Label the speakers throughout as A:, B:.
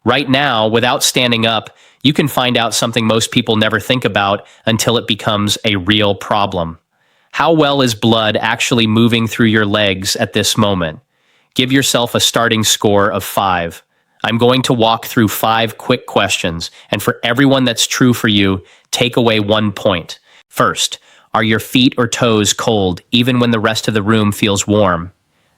A: Right now, without standing up, you can find out something most people never think about until it becomes a real problem. How well is blood actually moving through your legs at this moment? Give yourself a starting score of 5. I'm going to walk through 5 quick questions, and for everyone that's true for you, take away 1 point. First, are your feet or toes cold even when the rest of the room feels warm?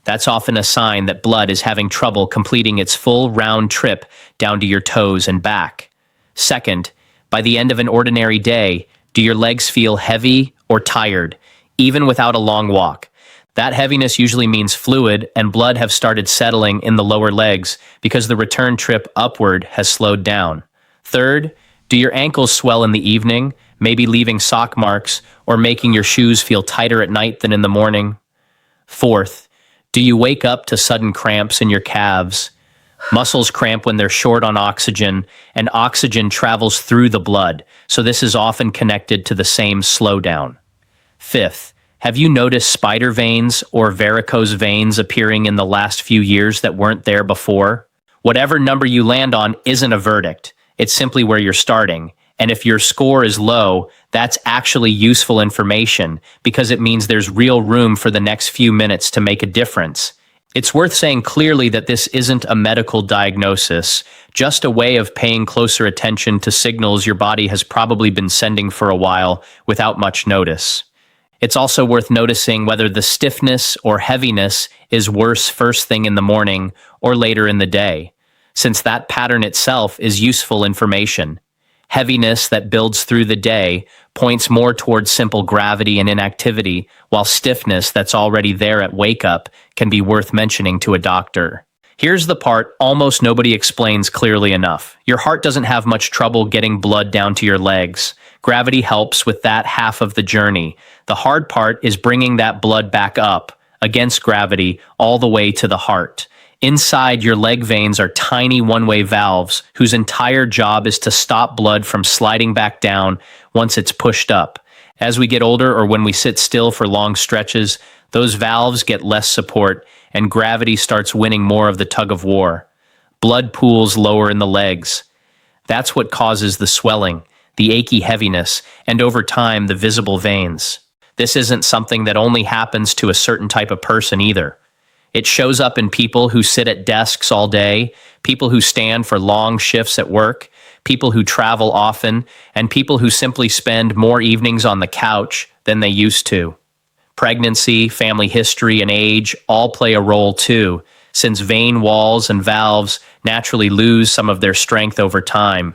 A: That's often a sign that blood is having trouble completing its full round trip down to your toes and back. Second, by the end of an ordinary day, do your legs feel heavy or tired, even without a long walk? That heaviness usually means fluid and blood have started settling in the lower legs because the return trip upward has slowed down. Third, do your ankles swell in the evening, maybe leaving sock marks or making your shoes feel tighter at night than in the morning? Fourth, do you wake up to sudden cramps in your calves? Muscles cramp when they're short on oxygen, and oxygen travels through the blood, so this is often connected to the same slowdown. Fifth, have you noticed spider veins or varicose veins appearing in the last few years that weren't there before? Whatever number you land on isn't a verdict. It's simply where you're starting. And if your score is low, that's actually useful information because it means there's real room for the next few minutes to make a difference. It's worth saying clearly that this isn't a medical diagnosis, just a way of paying closer attention to signals your body has probably been sending for a while without much notice. It's also worth noticing whether the stiffness or heaviness is worse first thing in the morning or later in the day, since that pattern itself is useful information. Heaviness that builds through the day points more towards simple gravity and inactivity, while stiffness that's already there at wake-up can be worth mentioning to a doctor. Here's the part almost nobody explains clearly enough. Your heart doesn't have much trouble getting blood down to your legs. Gravity helps with that half of the journey. The hard part is bringing that blood back up, against gravity, all the way to the heart. Inside your leg veins are tiny one-way valves whose entire job is to stop blood from sliding back down once it's pushed up. As we get older or when we sit still for long stretches, those valves get less support and gravity starts winning more of the tug of war. Blood pools lower in the legs. That's what causes the swelling, the achy heaviness, and over time the visible veins. This isn't something that only happens to a certain type of person either. It shows up in people who sit at desks all day, people who stand for long shifts at work, people who travel often, and people who simply spend more evenings on the couch than they used to. Pregnancy, family history, and age all play a role too, since vein walls and valves naturally lose some of their strength over time.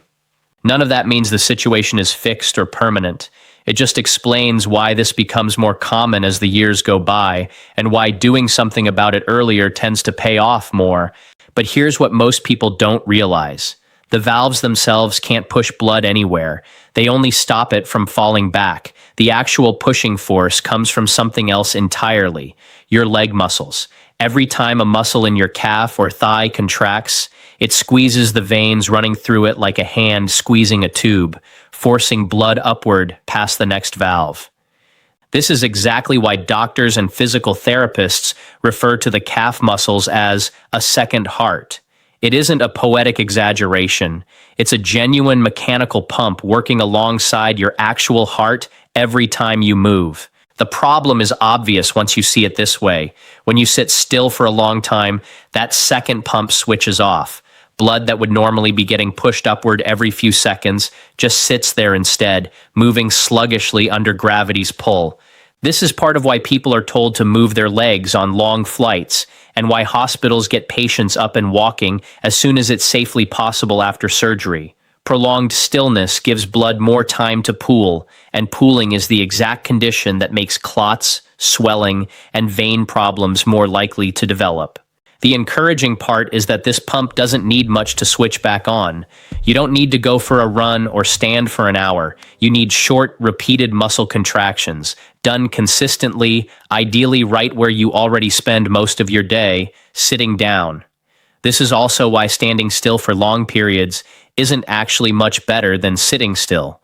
A: None of that means the situation is fixed or permanent. It just explains why this becomes more common as the years go by, and why doing something about it earlier tends to pay off more. But here's what most people don't realize. The valves themselves can't push blood anywhere. They only stop it from falling back. The actual pushing force comes from something else entirely, your leg muscles. Every time a muscle in your calf or thigh contracts, it squeezes the veins running through it like a hand squeezing a tube, forcing blood upward past the next valve. This is exactly why doctors and physical therapists refer to the calf muscles as a second heart. It isn't a poetic exaggeration. It's a genuine mechanical pump working alongside your actual heart every time you move. The problem is obvious once you see it this way. When you sit still for a long time, that second pump switches off. Blood that would normally be getting pushed upward every few seconds just sits there instead, moving sluggishly under gravity's pull. This is part of why people are told to move their legs on long flights, and why hospitals get patients up and walking as soon as it's safely possible after surgery. Prolonged stillness gives blood more time to pool, and pooling is the exact condition that makes clots, swelling, and vein problems more likely to develop. The encouraging part is that this pump doesn't need much to switch back on. You don't need to go for a run or stand for an hour. You need short, repeated muscle contractions, done consistently, ideally right where you already spend most of your day, sitting down. This is also why standing still for long periods isn't actually much better than sitting still.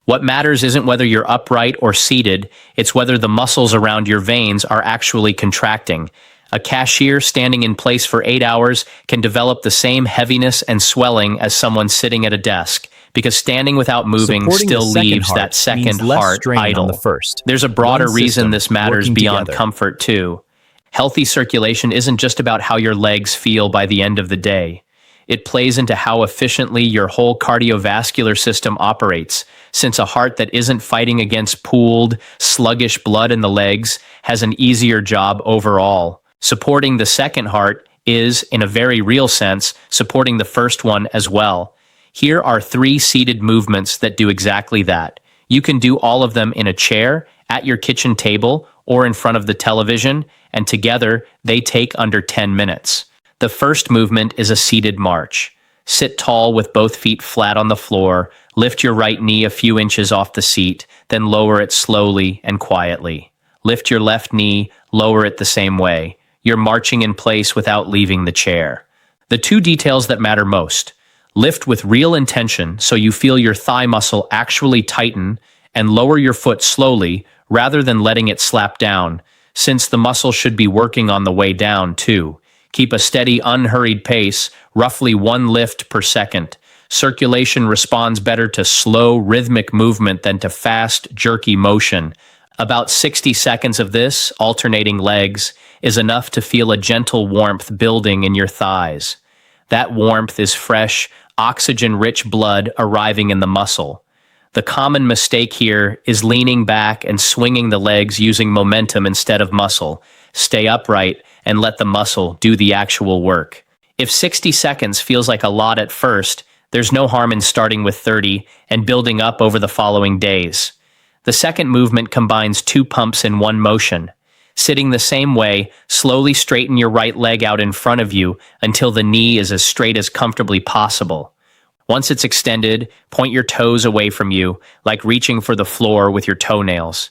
A: What matters isn't whether you're upright or seated, it's whether the muscles around your veins are actually contracting. A cashier standing in place for 8 hours can develop the same heaviness and swelling as someone sitting at a desk, because standing without moving
B: Supporting the
A: still
B: second
A: leaves
B: heart
A: that second
B: means less
A: heart
B: strain on
A: idle.
B: the first.
A: There's a broader
B: One
A: reason
B: system
A: this matters
B: working
A: beyond
B: together.
A: comfort, too. Healthy circulation isn't just about how your legs feel by the end of the day. It plays into how efficiently your whole cardiovascular system operates, since a heart that isn't fighting against pooled, sluggish blood in the legs has an easier job overall. Supporting the second heart is, in a very real sense, supporting the first one as well. Here are 3 seated movements that do exactly that. You can do all of them in a chair, at your kitchen table, or in front of the television, and together they take under 10 minutes. The first movement is a seated march. Sit tall with both feet flat on the floor, lift your right knee a few inches off the seat, then lower it slowly and quietly. Lift your left knee, lower it the same way. You're marching in place without leaving the chair. The 2 details that matter most: lift with real intention so you feel your thigh muscle actually tighten, and lower your foot slowly rather than letting it slap down, since the muscle should be working on the way down too. Keep a steady, unhurried pace, roughly 1 lift per second. Circulation responds better to slow, rhythmic movement than to fast, jerky motion. About 60 seconds of this, alternating legs, is enough to feel a gentle warmth building in your thighs. That warmth is fresh, oxygen-rich blood arriving in the muscle. The common mistake here is leaning back and swinging the legs using momentum instead of muscle. Stay upright and let the muscle do the actual work. If 60 seconds feels like a lot at first, there's no harm in starting with 30 and building up over the following days. The second movement combines 2 pumps in one motion. Sitting the same way, slowly straighten your right leg out in front of you until the knee is as straight as comfortably possible. Once it's extended, point your toes away from you, like reaching for the floor with your toenails.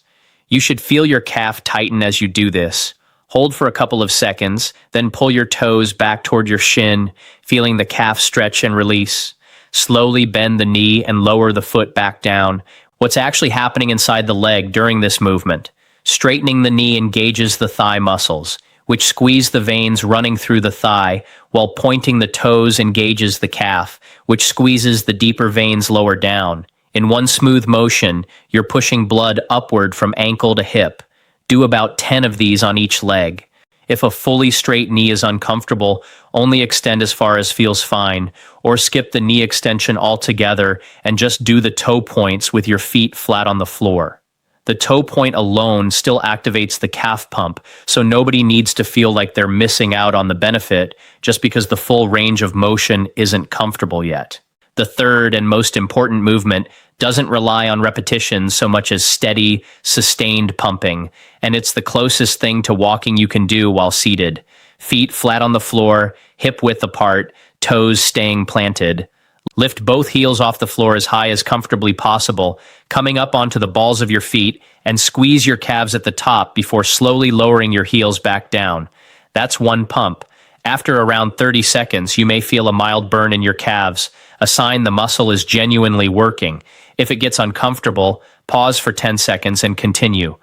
A: You should feel your calf tighten as you do this. Hold for a couple of seconds, then pull your toes back toward your shin, feeling the calf stretch and release. Slowly bend the knee and lower the foot back down. What's actually happening inside the leg during this movement? Straightening the knee engages the thigh muscles, which squeeze the veins running through the thigh, while pointing the toes engages the calf, which squeezes the deeper veins lower down. In one smooth motion, you're pushing blood upward from ankle to hip. Do about 10 of these on each leg. If a fully straight knee is uncomfortable, only extend as far as feels fine, or skip the knee extension altogether and just do the toe points with your feet flat on the floor. The toe point alone still activates the calf pump, so nobody needs to feel like they're missing out on the benefit just because the full range of motion isn't comfortable yet. The third and most important movement doesn't rely on repetitions so much as steady, sustained pumping, and it's the closest thing to walking you can do while seated. Feet flat on the floor, hip width apart, toes staying planted. Lift both heels off the floor as high as comfortably possible, coming up onto the balls of your feet, and squeeze your calves at the top before slowly lowering your heels back down. That's one pump. After around 30 seconds, you may feel a mild burn in your calves, a sign the muscle is genuinely working. If it gets uncomfortable, pause for 10 seconds and continue.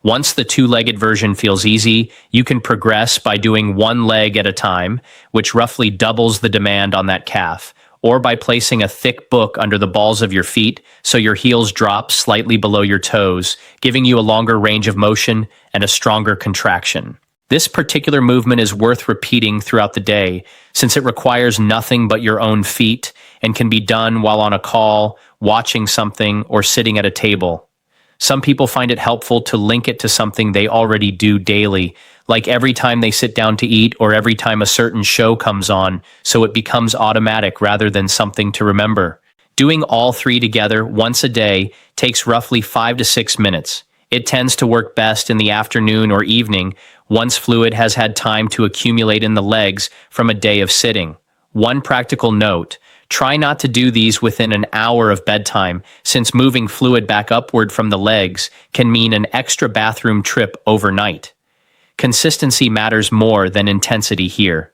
A: Once the 2-legged version feels easy, you can progress by doing 1 leg at a time, which roughly doubles the demand on that calf, or by placing a thick book under the balls of your feet so your heels drop slightly below your toes, giving you a longer range of motion and a stronger contraction. This particular movement is worth repeating throughout the day, since it requires nothing but your own feet and can be done while on a call, watching something, or sitting at a table. Some people find it helpful to link it to something they already do daily, like every time they sit down to eat or every time a certain show comes on, so it becomes automatic rather than something to remember. Doing all 3 together once a day takes roughly 5 to 6 minutes. It tends to work best in the afternoon or evening, once fluid has had time to accumulate in the legs from a day of sitting. One practical note: try not to do these within an hour of bedtime, since moving fluid back upward from the legs can mean an extra bathroom trip overnight. Consistency matters more than intensity here.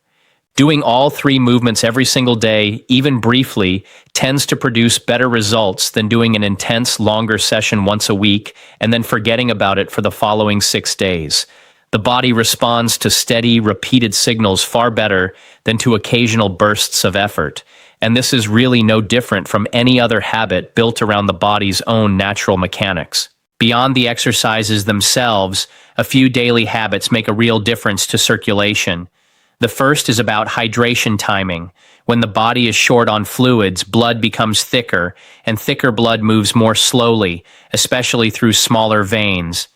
A: Doing all 3 movements every single day, even briefly, tends to produce better results than doing an intense, longer session once a week and then forgetting about it for the following 6 days. The body responds to steady, repeated signals far better than to occasional bursts of effort, and this is really no different from any other habit built around the body's own natural mechanics. Beyond the exercises themselves, a few daily habits make a real difference to circulation. The first is about hydration timing. When the body is short on fluids, blood becomes thicker, and thicker blood moves more slowly, especially through smaller veins.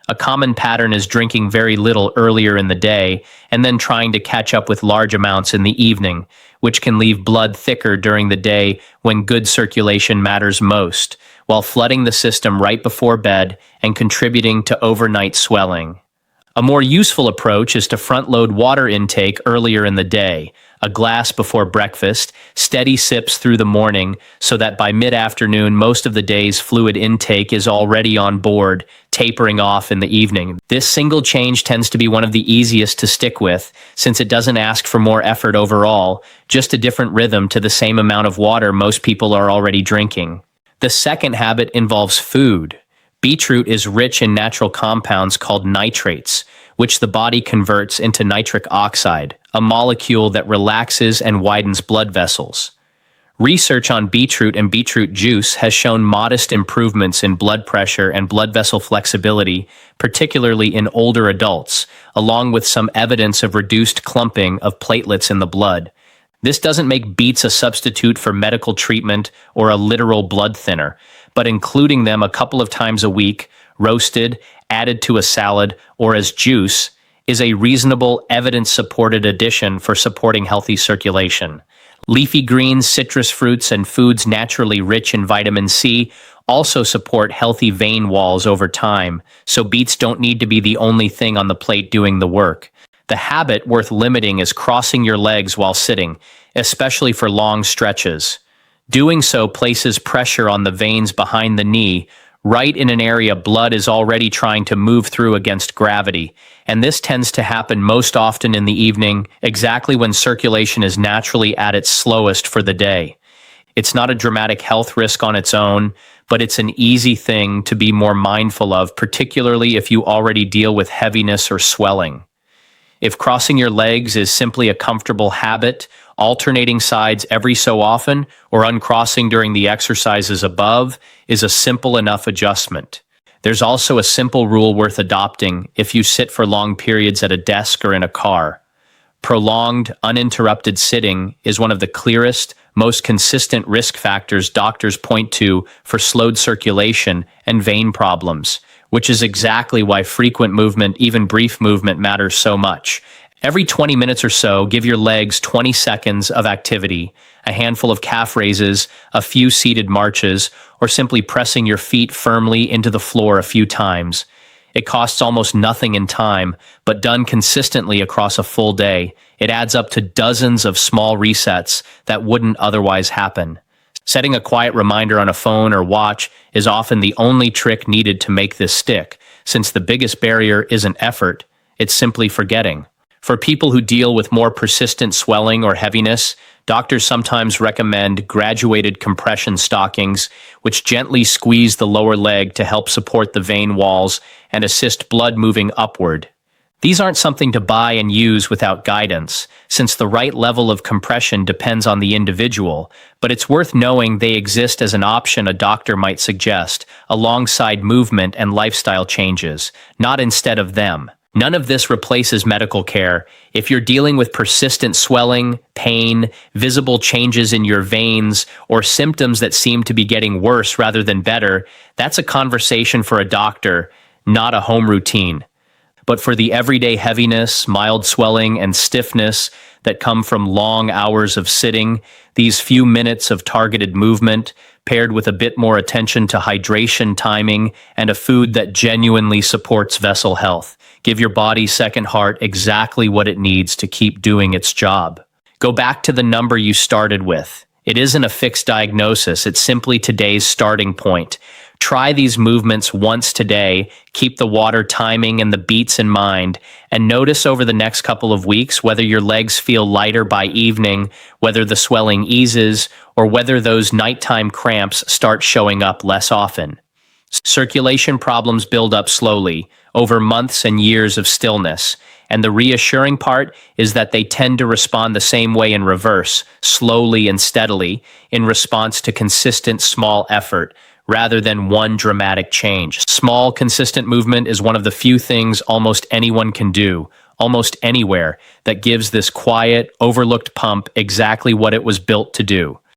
A: A common pattern is drinking very little earlier in the day and then trying to catch up with large amounts in the evening, which can leave blood thicker during the day when good circulation matters most, while flooding the system right before bed and contributing to overnight swelling. A more useful approach is to front-load water intake earlier in the day, a glass before breakfast, steady sips through the morning, so that by mid-afternoon most of the day's fluid intake is already on board, tapering off in the evening. This single change tends to be one of the easiest to stick with, since it doesn't ask for more effort overall, just a different rhythm to the same amount of water most people are already drinking. The second habit involves food. Beetroot is rich in natural compounds called nitrates, which the body converts into nitric oxide, a molecule that relaxes and widens blood vessels. Research on beetroot and beetroot juice has shown modest improvements in blood pressure and blood vessel flexibility, particularly in older adults, along with some evidence of reduced clumping of platelets in the blood. This doesn't make beets a substitute for medical treatment or a literal blood thinner, but including them a couple of times a week, roasted, added to a salad, or as juice, is a reasonable, evidence-supported addition for supporting healthy circulation. Leafy greens, citrus fruits, and foods naturally rich in vitamin C also support healthy vein walls over time, so beets don't need to be the only thing on the plate doing the work. The habit worth limiting is crossing your legs while sitting, especially for long stretches. Doing so places pressure on the veins behind the knee, right in an area blood is already trying to move through against gravity, and this tends to happen most often in the evening, exactly when circulation is naturally at its slowest for the day. It's not a dramatic health risk on its own, but it's an easy thing to be more mindful of, particularly if you already deal with heaviness or swelling. If crossing your legs is simply a comfortable habit, alternating sides every so often, or uncrossing during the exercises above, is a simple enough adjustment. There's also a simple rule worth adopting if you sit for long periods at a desk or in a car. Prolonged, uninterrupted sitting is one of the clearest, most consistent risk factors doctors point to for slowed circulation and vein problems, which is exactly why frequent movement, even brief movement, matters so much. Every 20 minutes or so, give your legs 20 seconds of activity, a handful of calf raises, a few seated marches, or simply pressing your feet firmly into the floor a few times. It costs almost nothing in time, but done consistently across a full day, it adds up to dozens of small resets that wouldn't otherwise happen. Setting a quiet reminder on a phone or watch is often the only trick needed to make this stick, since the biggest barrier isn't effort, it's simply forgetting. For people who deal with more persistent swelling or heaviness, doctors sometimes recommend graduated compression stockings, which gently squeeze the lower leg to help support the vein walls and assist blood moving upward. These aren't something to buy and use without guidance, since the right level of compression depends on the individual, but it's worth knowing they exist as an option a doctor might suggest, alongside movement and lifestyle changes, not instead of them. None of this replaces medical care. If you're dealing with persistent swelling, pain, visible changes in your veins, or symptoms that seem to be getting worse rather than better, that's a conversation for a doctor, not a home routine. But for the everyday heaviness, mild swelling, and stiffness that come from long hours of sitting, these few minutes of targeted movement, paired with a bit more attention to hydration timing and a food that genuinely supports vessel health, give your body second heart exactly what it needs to keep doing its job. Go back to the number you started with. It isn't a fixed diagnosis, it's simply today's starting point. Try these movements once today, keep the water timing and the beats in mind, and notice over the next couple of weeks whether your legs feel lighter by evening, whether the swelling eases, or whether those nighttime cramps start showing up less often. Circulation problems build up slowly. over months and years of stillness. And the reassuring part is that they tend to respond the same way in reverse, slowly and steadily, in response to consistent small effort, rather than one dramatic change. Small, consistent movement is one of the few things almost anyone can do, almost anywhere, that gives this quiet, overlooked pump exactly what it was built to do.